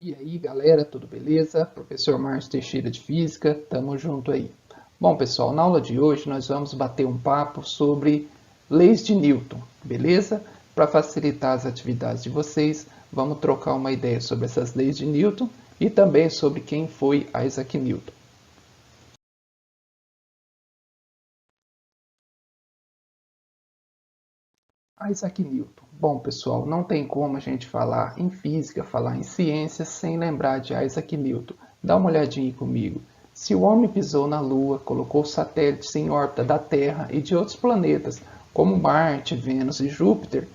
E aí, galera, tudo beleza? Professor Márcio Teixeira de Física, tamo junto aí. Bom, pessoal, na aula de hoje nós vamos bater um papo sobre leis de Newton, beleza? Para facilitar as atividades de vocês, vamos trocar uma ideia sobre essas leis de Newton e também sobre quem foi Isaac Newton. Isaac Newton. Bom, pessoal, não tem como a gente falar em física, falar em ciência, sem lembrar de Isaac Newton. Dá uma olhadinha aí comigo. Se o homem pisou na Lua, colocou satélites em órbita da Terra e de outros planetas, como Marte, Vênus e Júpiter,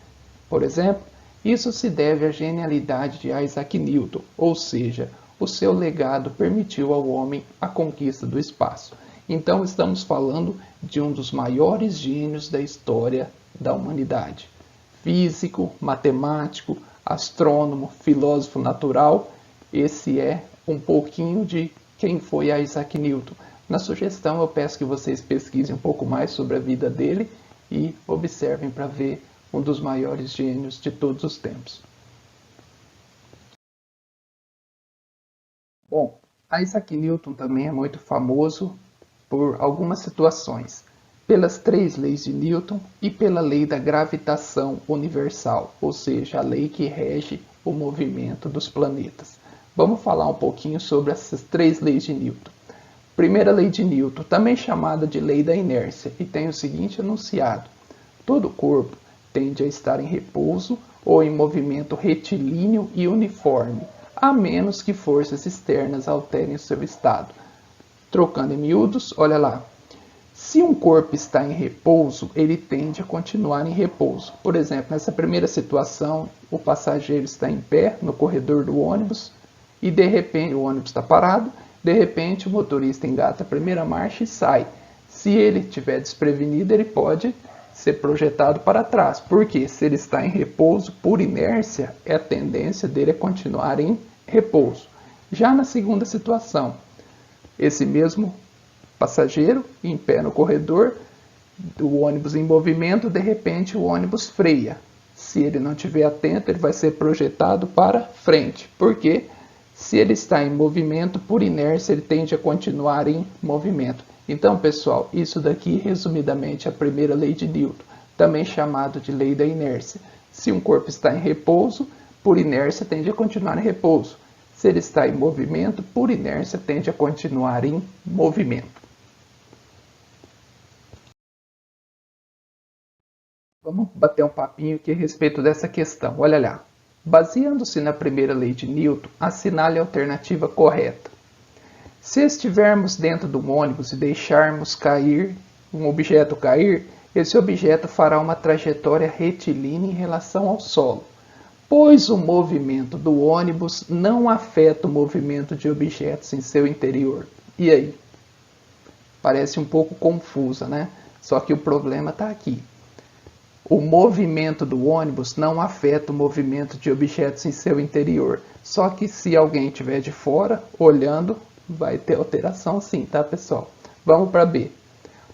por exemplo, isso se deve à genialidade de Isaac Newton, ou seja, o seu legado permitiu ao homem a conquista do espaço. Então estamos falando de um dos maiores gênios da história da humanidade. Físico, matemático, astrônomo, filósofo natural, esse é um pouquinho de quem foi Isaac Newton. Na sugestão eu peço que vocês pesquisem um pouco mais sobre a vida dele e observem para ver um dos maiores gênios de todos os tempos. Bom, Isaac Newton também é muito famoso por algumas situações, pelas três leis de Newton e pela lei da gravitação universal, ou seja, a lei que rege o movimento dos planetas. Vamos falar um pouquinho sobre essas três leis de Newton. Primeira lei de Newton, também chamada de lei da inércia, e tem o seguinte enunciado: todo corpo tende a estar em repouso ou em movimento retilíneo e uniforme, a menos que forças externas alterem o seu estado. Trocando em miúdos, olha lá. Se um corpo está em repouso, ele tende a continuar em repouso. Por exemplo, nessa primeira situação, o passageiro está em pé no corredor do ônibus e de repente o ônibus está parado, de repente o motorista engata a primeira marcha e sai. Se ele estiver desprevenido, ele pode ser projetado para trás, porque se ele está em repouso por inércia, a tendência dele é continuar em repouso. Já na segunda situação, esse mesmo passageiro em pé no corredor, o ônibus em movimento, de repente o ônibus freia. Se ele não estiver atento, ele vai ser projetado para frente, porque se ele está em movimento, por inércia, ele tende a continuar em movimento. Então, pessoal, isso daqui, resumidamente, é a primeira lei de Newton, também chamado de lei da inércia. Se um corpo está em repouso, por inércia, tende a continuar em repouso. Se ele está em movimento, por inércia, tende a continuar em movimento. Vamos bater um papinho aqui a respeito dessa questão. Olha lá. Baseando-se na primeira lei de Newton, assinale a alternativa correta. Se estivermos dentro de um ônibus e deixarmos cair um objeto cair, esse objeto fará uma trajetória retilínea em relação ao solo, pois o movimento do ônibus não afeta o movimento de objetos em seu interior. E aí? Parece um pouco confusa, né? Só que o problema está aqui. O movimento do ônibus não afeta o movimento de objetos em seu interior. Só que se alguém estiver de fora, olhando, vai ter alteração sim, tá, pessoal? Vamos para B.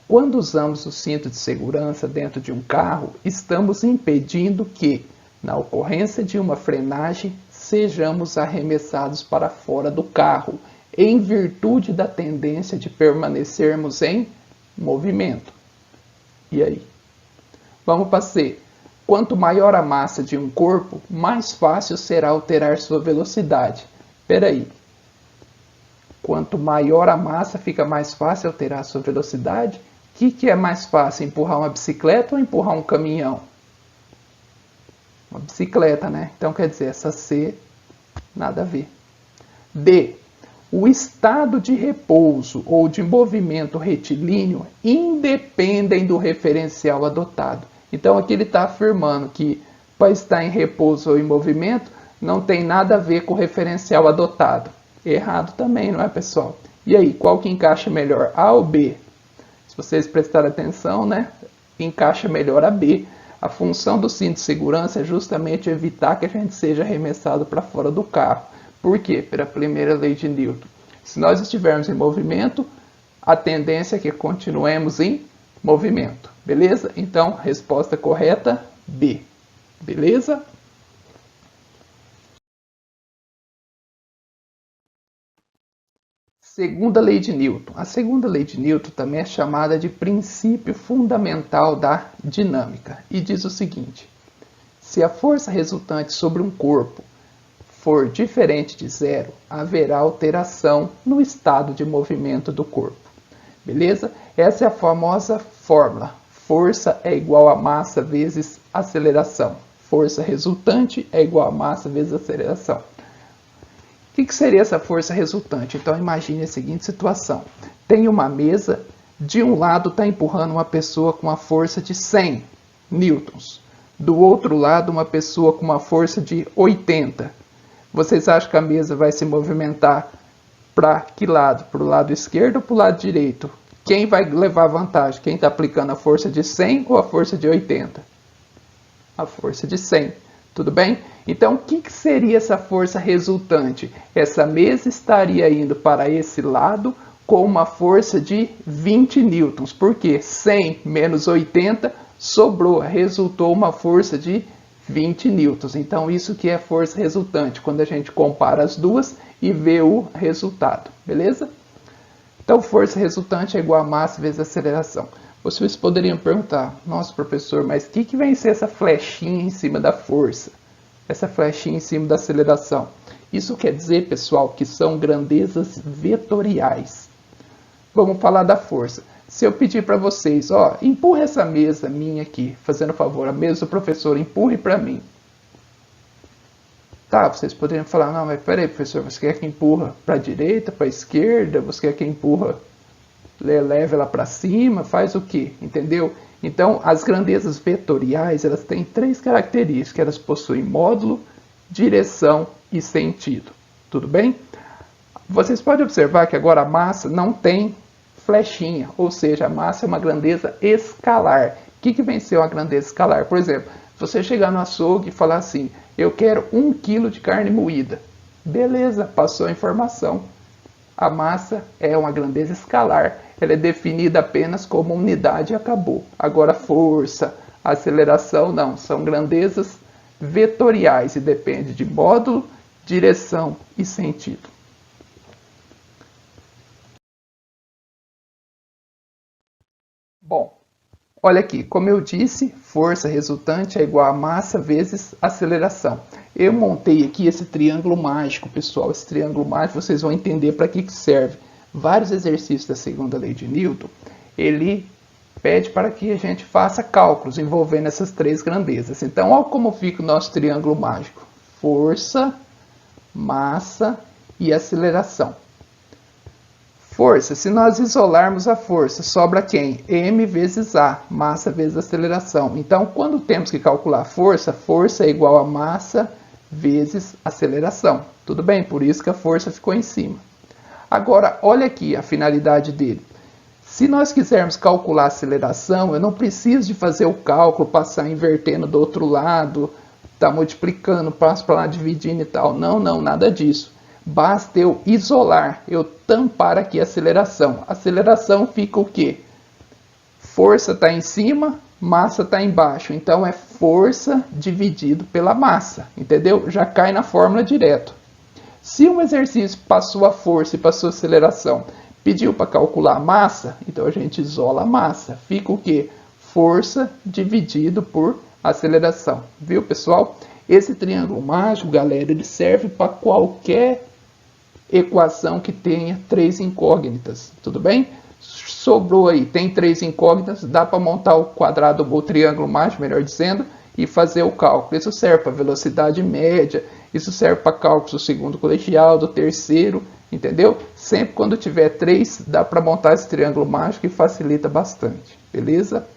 Quando usamos o cinto de segurança dentro de um carro, estamos impedindo que, na ocorrência de uma frenagem, sejamos arremessados para fora do carro, em virtude da tendência de permanecermos em movimento. E aí? Vamos para C. Quanto maior a massa de um corpo, mais fácil será alterar sua velocidade. Espera aí. Quanto maior a massa, fica mais fácil alterar sua velocidade? O que é mais fácil, empurrar uma bicicleta ou empurrar um caminhão? Uma bicicleta, né? Então quer dizer, essa C, nada a ver. D. O estado de repouso ou de movimento retilíneo independem do referencial adotado. Então aqui ele está afirmando que para estar em repouso ou em movimento não tem nada a ver com o referencial adotado. Errado também, não é, pessoal? E aí, qual que encaixa melhor, A ou B? Se vocês prestarem atenção, né, encaixa melhor a B. A função do cinto de segurança é justamente evitar que a gente seja arremessado para fora do carro. Por quê? Pela primeira lei de Newton. Se nós estivermos em movimento, a tendência é que continuemos em movimento. Beleza? Então, resposta correta, B. Beleza? Segunda lei de Newton. A segunda lei de Newton também é chamada de princípio fundamental da dinâmica e diz o seguinte: se a força resultante sobre um corpo for diferente de zero, haverá alteração no estado de movimento do corpo. Beleza? Essa é a famosa fórmula. Força é igual a massa vezes aceleração. Força resultante é igual a massa vezes aceleração. O que seria essa força resultante? Então imagine a seguinte situação. Tem uma mesa, de um lado está empurrando uma pessoa com uma força de 100 newtons. Do outro lado uma pessoa com uma força de 80. Vocês acham que a mesa vai se movimentar para que lado? Para o lado esquerdo ou para o lado direito? Quem vai levar vantagem? Quem está aplicando a força de 100 ou a força de 80? A força de 100. Tudo bem? Então, o que seria essa força resultante? Essa mesa estaria indo para esse lado com uma força de 20 newtons. Por quê? 100 menos 80 sobrou, resultou uma força de 20 newtons. Então, isso que é força resultante, quando a gente compara as duas e vê o resultado. Beleza? Então, força resultante é igual a massa vezes aceleração. Vocês poderiam perguntar, nossa professor, mas o que vem ser essa flechinha em cima da força? Essa flechinha em cima da aceleração? Isso quer dizer, pessoal, que são grandezas vetoriais. Vamos falar da força. Se eu pedir para vocês, ó, empurra essa mesa minha aqui, fazendo favor, a mesa do professor, empurre para mim. Tá, vocês poderiam falar, não, mas peraí, professor, você quer que empurra para a direita, para a esquerda? Você quer que empurra, leve ela para cima? Faz o quê? Entendeu? Então, as grandezas vetoriais, elas têm três características. Elas possuem módulo, direção e sentido. Tudo bem? Vocês podem observar que agora a massa não tem flechinha, ou seja, a massa é uma grandeza escalar. O que vem ser uma grandeza escalar? Por exemplo, se você chegar no açougue e falar assim, eu quero 1 kg de carne moída. Beleza, passou a informação. A massa é uma grandeza escalar. Ela é definida apenas como unidade e acabou. Agora, força, aceleração, não. São grandezas vetoriais e depende de módulo, direção e sentido. Bom, olha aqui, como eu disse, força resultante é igual a massa vezes aceleração. Eu montei aqui esse triângulo mágico, pessoal. Esse triângulo mágico vocês vão entender para que serve. Vários exercícios da segunda lei de Newton, ele pede para que a gente faça cálculos envolvendo essas três grandezas. Então, olha como fica o nosso triângulo mágico. Força, massa e aceleração. Força, se nós isolarmos a força, sobra quem? M vezes A, massa vezes aceleração. Então, quando temos que calcular força, força é igual a massa vezes aceleração. Tudo bem? Por isso que a força ficou em cima. Agora, olha aqui a finalidade dele. Se nós quisermos calcular a aceleração, eu não preciso de fazer o cálculo, passar invertendo do outro lado, tá multiplicando, passo para lá, dividindo e tal. Não, nada disso. Basta eu isolar, eu tampar aqui a aceleração. A aceleração fica o quê? Força está em cima, massa está embaixo. Então é força dividido pela massa, entendeu? Já cai na fórmula direto. Se um exercício passou a força e passou a aceleração, pediu para calcular a massa, então a gente isola a massa. Fica o quê? Força dividido por aceleração. Viu, pessoal? Esse triângulo mágico, galera, ele serve para qualquer equação que tenha três incógnitas. Tudo bem? Sobrou aí, tem três incógnitas, dá para montar o quadrado, o triângulo mágico, melhor dizendo, e fazer o cálculo. Isso serve para velocidade média, isso serve para cálculos do segundo colegial, do terceiro, entendeu? Sempre quando tiver três, dá para montar esse triângulo mágico e facilita bastante, beleza?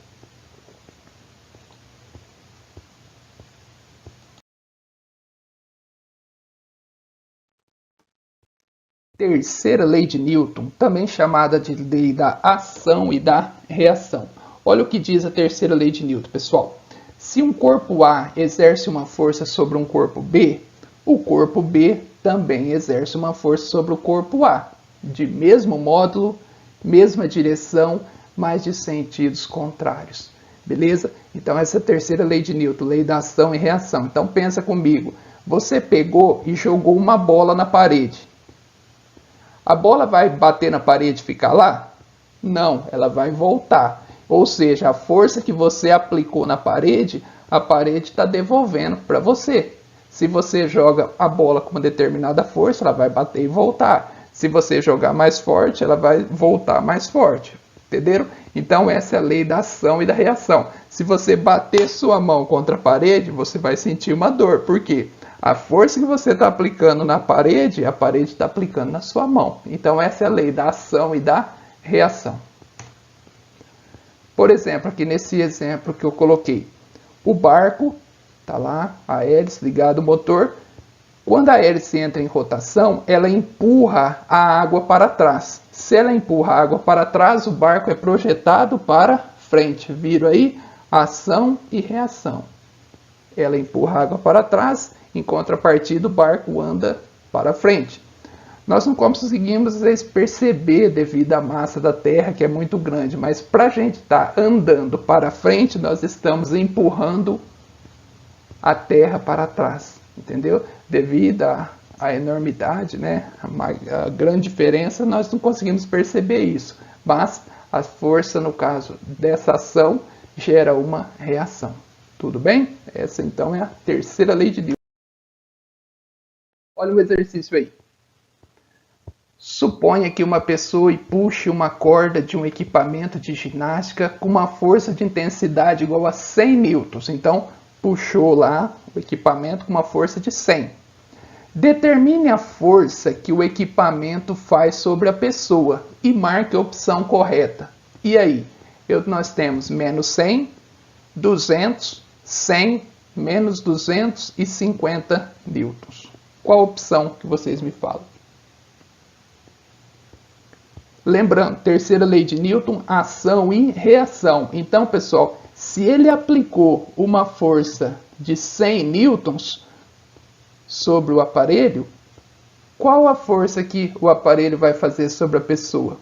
Terceira lei de Newton, também chamada de lei da ação e da reação. Olha o que diz a terceira lei de Newton, pessoal. Se um corpo A exerce uma força sobre um corpo B, o corpo B também exerce uma força sobre o corpo A, de mesmo módulo, mesma direção, mas de sentidos contrários. Beleza? Então essa é a terceira lei de Newton, lei da ação e reação. Então pensa comigo, você pegou e jogou uma bola na parede. A bola vai bater na parede e ficar lá? Não, ela vai voltar. Ou seja, a força que você aplicou na parede, a parede está devolvendo para você. Se você joga a bola com uma determinada força, ela vai bater e voltar. Se você jogar mais forte, ela vai voltar mais forte. Entenderam? Então essa é a lei da ação e da reação. Se você bater sua mão contra a parede, você vai sentir uma dor. Por quê? A força que você está aplicando na parede, a parede está aplicando na sua mão. Então essa é a lei da ação e da reação. Por exemplo, aqui nesse exemplo que eu coloquei, o barco está lá, a hélice ligada ao motor. Quando a hélice entra em rotação, ela empurra a água para trás. Se ela empurra a água para trás, o barco é projetado para frente. Viram aí? Ação e reação. Ela empurra a água para trás, em contrapartida, o barco anda para frente. Nós não conseguimos perceber devido à massa da Terra, que é muito grande, mas para a gente estar andando para frente, nós estamos empurrando a Terra para trás, entendeu? Devido à enormidade, né? A grande diferença, nós não conseguimos perceber isso, mas a força, no caso dessa ação, gera uma reação. Tudo bem? Essa então é a terceira lei de Newton. Olha o exercício aí. Suponha que uma pessoa puxe uma corda de um equipamento de ginástica com uma força de intensidade igual a 100 newtons. Então, puxou lá o equipamento com uma força de 100. Determine a força que o equipamento faz sobre a pessoa e marque a opção correta. E aí? Nós temos menos 100, 200, 100, menos 250 newtons. Qual a opção que vocês me falam? Lembrando, terceira lei de Newton, ação e reação. Então, pessoal, se ele aplicou uma força de 100 newtons sobre o aparelho, qual a força que o aparelho vai fazer sobre a pessoa?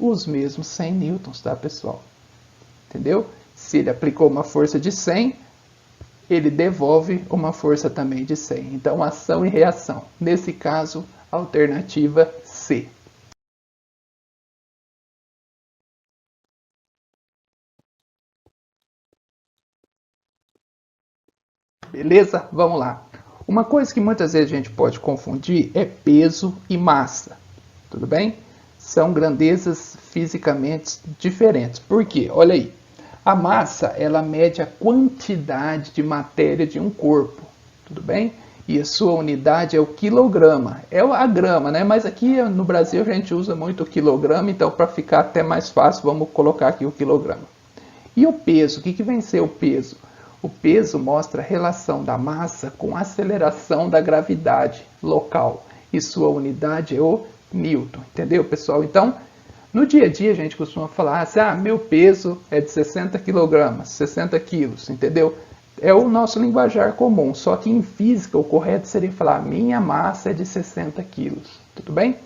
Os mesmos 100 newtons, tá, pessoal? Entendeu? Se ele aplicou uma força de 100, ele devolve uma força também de 100. Então, ação e reação. Nesse caso, alternativa C. Beleza? Vamos lá. Uma coisa que muitas vezes a gente pode confundir é peso e massa. Tudo bem? São grandezas fisicamente diferentes. Por quê? Olha aí. A massa, ela mede a quantidade de matéria de um corpo. Tudo bem? E a sua unidade é o quilograma. É a grama, né? Mas aqui no Brasil a gente usa muito o quilograma, então para ficar até mais fácil, vamos colocar aqui o quilograma. E o peso? O que vem ser o peso? O peso mostra a relação da massa com a aceleração da gravidade local. E sua unidade é o Newton. Entendeu, pessoal? Então, no dia a dia a gente costuma falar assim, meu peso é de 60 kg, 60 quilos, entendeu? É o nosso linguajar comum, só que em física o correto seria falar minha massa é de 60 quilos. Tudo bem?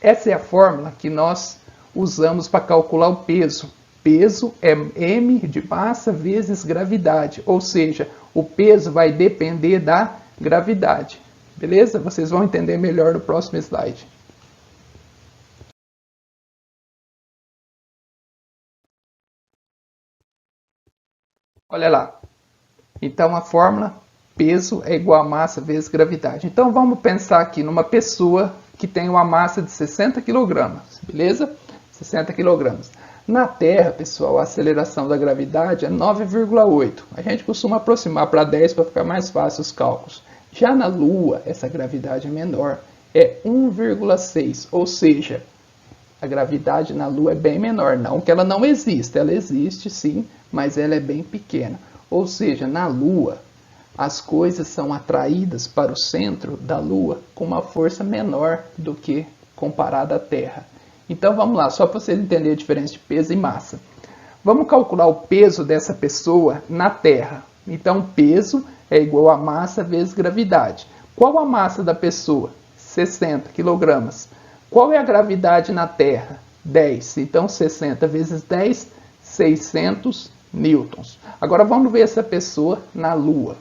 Essa é a fórmula que nós usamos para calcular o peso. Peso é m de massa vezes gravidade, ou seja, o peso vai depender da gravidade. Beleza? Vocês vão entender melhor no próximo slide. Olha lá. Então a fórmula peso é igual a massa vezes gravidade. Então vamos pensar aqui numa pessoa que tem uma massa de 60 kg, beleza? 60 kg. Na Terra, pessoal, a aceleração da gravidade é 9,8. A gente costuma aproximar para 10 para ficar mais fácil os cálculos. Já na Lua, essa gravidade é menor, é 1,6. Ou seja, a gravidade na Lua é bem menor. Não que ela não exista, ela existe sim, mas ela é bem pequena. Ou seja, na Lua, as coisas são atraídas para o centro da Lua com uma força menor do que comparada à Terra. Então vamos lá, só para vocês entenderem a diferença de peso e massa. Vamos calcular o peso dessa pessoa na Terra. Então peso é igual a massa vezes gravidade. Qual a massa da pessoa? 60 kg. Qual é a gravidade na Terra? 10. Então 60 vezes 10, 600 newtons. Agora vamos ver essa pessoa na Lua.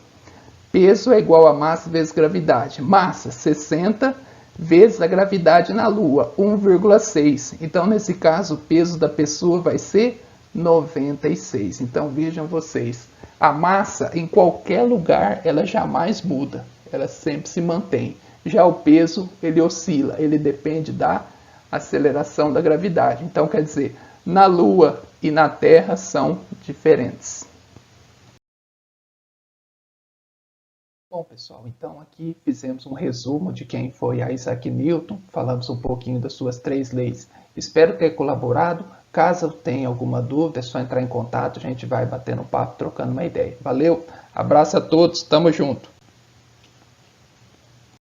Peso é igual a massa vezes gravidade. Massa, 60 vezes a gravidade na Lua, 1,6. Então, nesse caso, o peso da pessoa vai ser 96. Então, vejam vocês, a massa em qualquer lugar, ela jamais muda, ela sempre se mantém. Já o peso, ele oscila, ele depende da aceleração da gravidade. Então, quer dizer, na Lua e na Terra são diferentes. Bom, pessoal, então aqui fizemos um resumo de quem foi Isaac Newton, falamos um pouquinho das suas 3 leis. Espero ter colaborado. Caso tenha alguma dúvida, é só entrar em contato, a gente vai batendo um papo, trocando uma ideia. Valeu, abraço a todos, tamo junto!